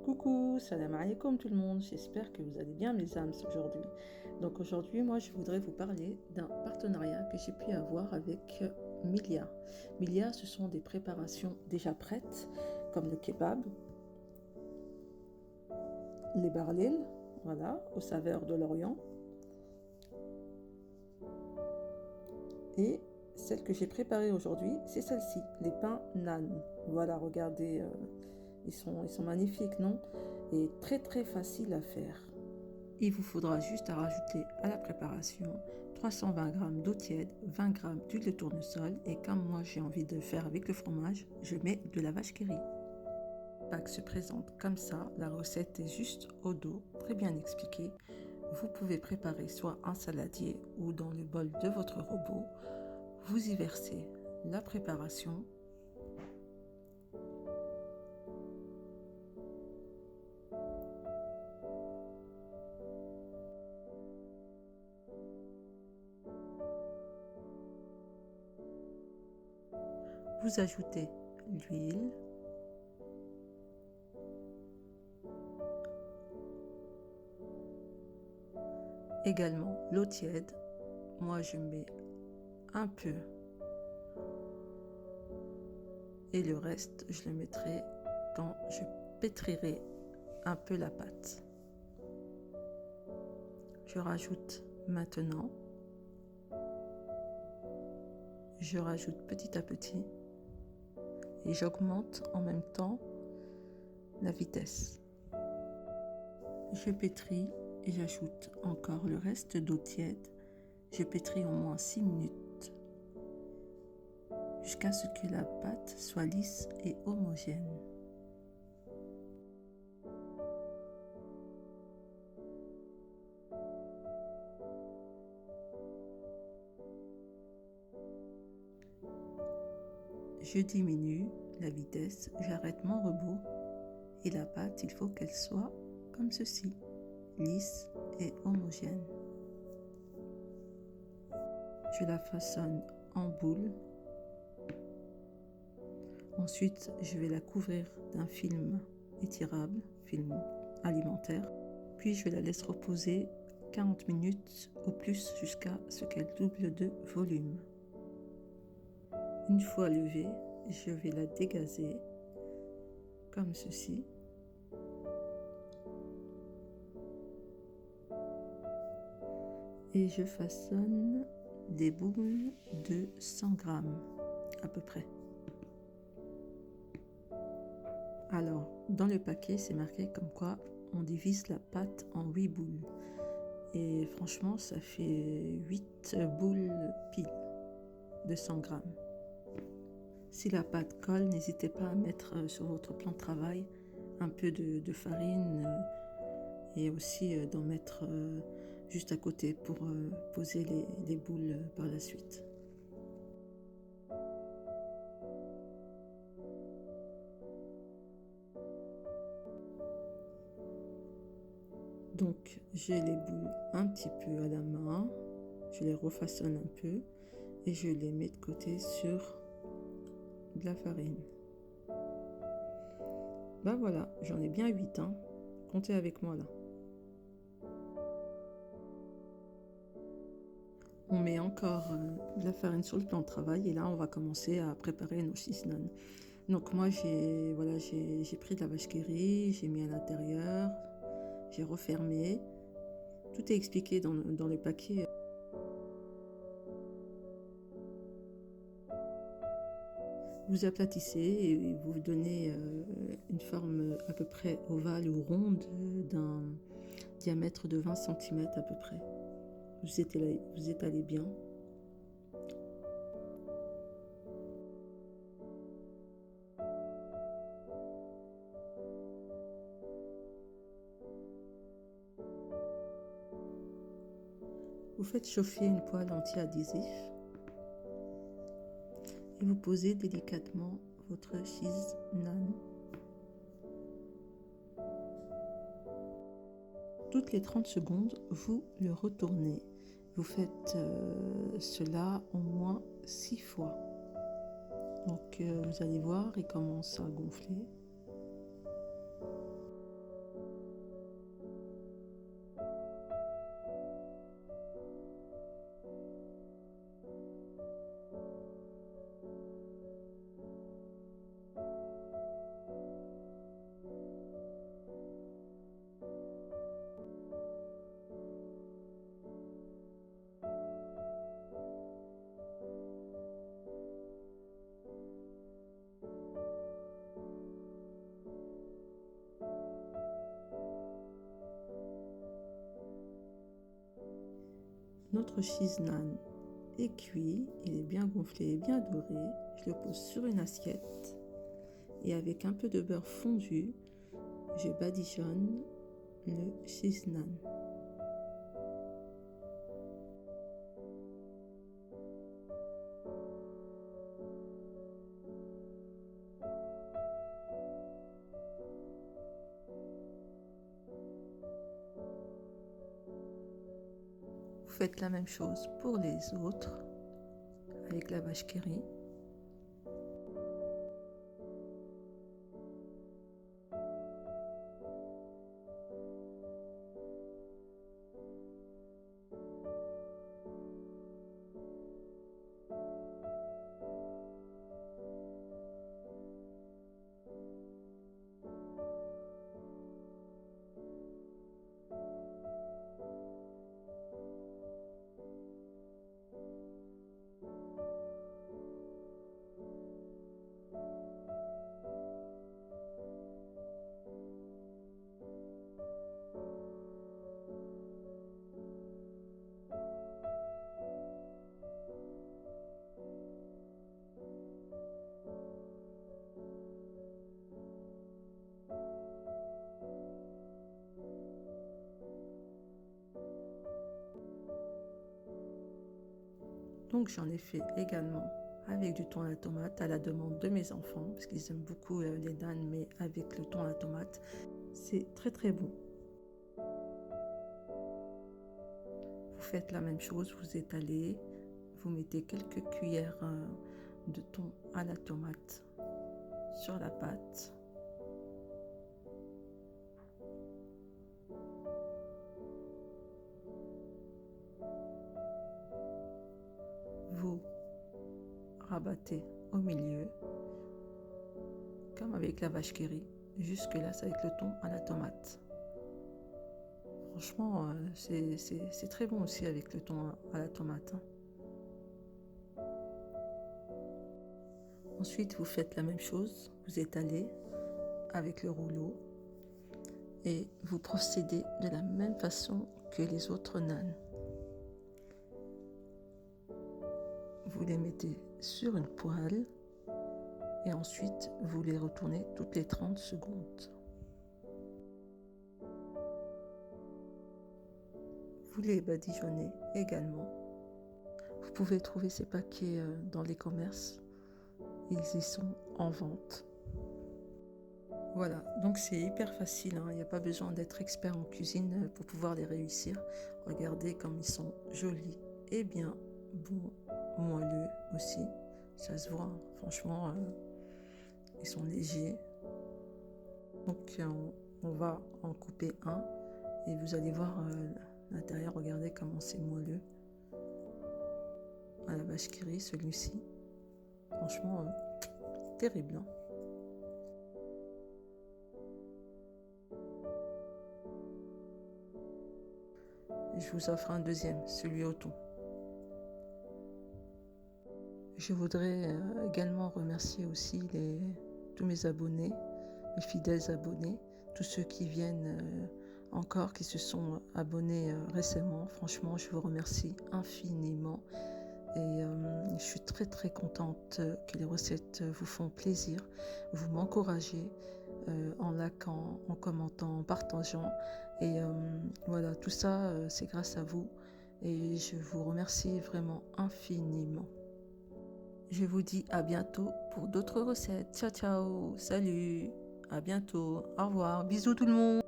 Coucou, salam alaikum tout le monde, j'espère que vous allez bien mes âmes aujourd'hui. Donc aujourd'hui, moi je voudrais vous parler d'un partenariat que j'ai pu avoir avec Milia. Milia, ce sont des préparations déjà prêtes, comme le kebab, les barlil, voilà, aux saveurs de l'Orient. Et celle que j'ai préparée aujourd'hui, c'est celle-ci, les pains nan. Voilà, regardez, ils sont magnifiques, non? Et très très facile à faire. Il vous faudra juste à rajouter à la préparation 320 g d'eau tiède, 20 g d'huile de tournesol et comme moi j'ai envie de faire avec le fromage, je mets de la vache qui rit. Le pack se présente comme ça, la recette est juste au dos, très bien expliquée. Vous pouvez préparer soit un saladier ou dans le bol de votre robot. Vous y versez la préparation. Vous ajoutez l'huile. Également l'eau tiède. Moi je mets un peu. Et le reste, je le mettrai quand je pétrirai un peu la pâte. Je rajoute maintenant. Je rajoute petit à petit. Et j'augmente en même temps la vitesse. Je pétris et j'ajoute encore le reste d'eau tiède. Je pétris au moins 6 minutes jusqu'à ce que la pâte soit lisse et homogène. Je diminue la vitesse, j'arrête mon robot et la pâte, il faut qu'elle soit comme ceci, lisse et homogène. Je la façonne en boule. Ensuite, je vais la couvrir d'un film étirable, film alimentaire. Puis, je la laisse reposer 40 minutes au plus jusqu'à ce qu'elle double de volume. Une fois levée, je vais la dégazer comme ceci. Et je façonne des boules de 100 g à peu près. Alors, dans le paquet, c'est marqué comme quoi on divise la pâte en 8 boules. Et franchement, ça fait 8 boules pile de 100 g. Si la pâte colle, n'hésitez pas à mettre sur votre plan de travail un peu de farine et aussi d'en mettre juste à côté pour poser les boules par la suite. Donc j'ai les boules un petit peu à la main, je les refaçonne un peu et je les mets de côté sur de la farine. Ben voilà, j'en ai bien 8, hein. Comptez avec moi là. On met encore de la farine sur le plan de travail et là on va commencer à préparer nos cheese naan. Donc moi j'ai pris de la vache qui rit, j'ai mis à l'intérieur, j'ai refermé. Tout est expliqué dans le paquet. Vous aplatissez et vous donnez une forme à peu près ovale ou ronde d'un diamètre de 20 cm à peu près. Vous étalez bien. Vous faites chauffer une poêle anti-adhésif et vous posez délicatement votre cheese naan. Toutes les 30 secondes, vous le retournez. Vous faites cela au moins 6 fois. Donc vous allez voir, il commence à gonfler. notre cheese naan est cuit, il est bien gonflé et bien doré. Je le pose sur une assiette et avec un peu de beurre fondu, je badigeonne le cheese naan. Vous faites la même chose pour les autres avec la vache qui rit. Donc j'en ai fait également avec du thon à la tomate à la demande de mes enfants parce qu'ils aiment beaucoup les naans, mais avec le thon à la tomate, c'est très très bon. Vous faites la même chose, vous étalez, vous mettez quelques cuillères de thon à la tomate sur la pâte. Vous rabattez au milieu, comme avec la vache qui rit. Jusque là, c'est avec le thon à la tomate. Franchement, c'est très bon aussi avec le thon à la tomate. Ensuite, vous faites la même chose, vous étalez avec le rouleau et vous procédez de la même façon que les autres naans. Vous les mettez sur une poêle et ensuite vous les retournez toutes les 30 secondes. Vous les badigeonnez également. Vous pouvez trouver ces paquets dans les commerces. Ils y sont en vente. Voilà, donc c'est hyper facile, hein. Il n'y a pas besoin d'être expert en cuisine pour pouvoir les réussir. Regardez comme ils sont jolis et bien bons, moelleux aussi. Ça se voit, hein. Franchement, ils sont légers. Donc on va en couper un et vous allez voir l'intérieur, regardez comment c'est moelleux. À la vache qui rit, celui-ci. Franchement, terrible, hein. Je vous offre un deuxième, celui au thon. Je voudrais également remercier aussi tous mes abonnés, mes fidèles abonnés, tous ceux qui viennent encore, qui se sont abonnés récemment. Franchement, je vous remercie infiniment. Et je suis très très contente que les recettes vous font plaisir. Vous m'encouragez en likant, en commentant, en partageant. Et voilà, tout ça, c'est grâce à vous. Et je vous remercie vraiment infiniment. Je vous dis à bientôt pour d'autres recettes. Ciao, ciao, salut, à bientôt, au revoir, bisous tout le monde.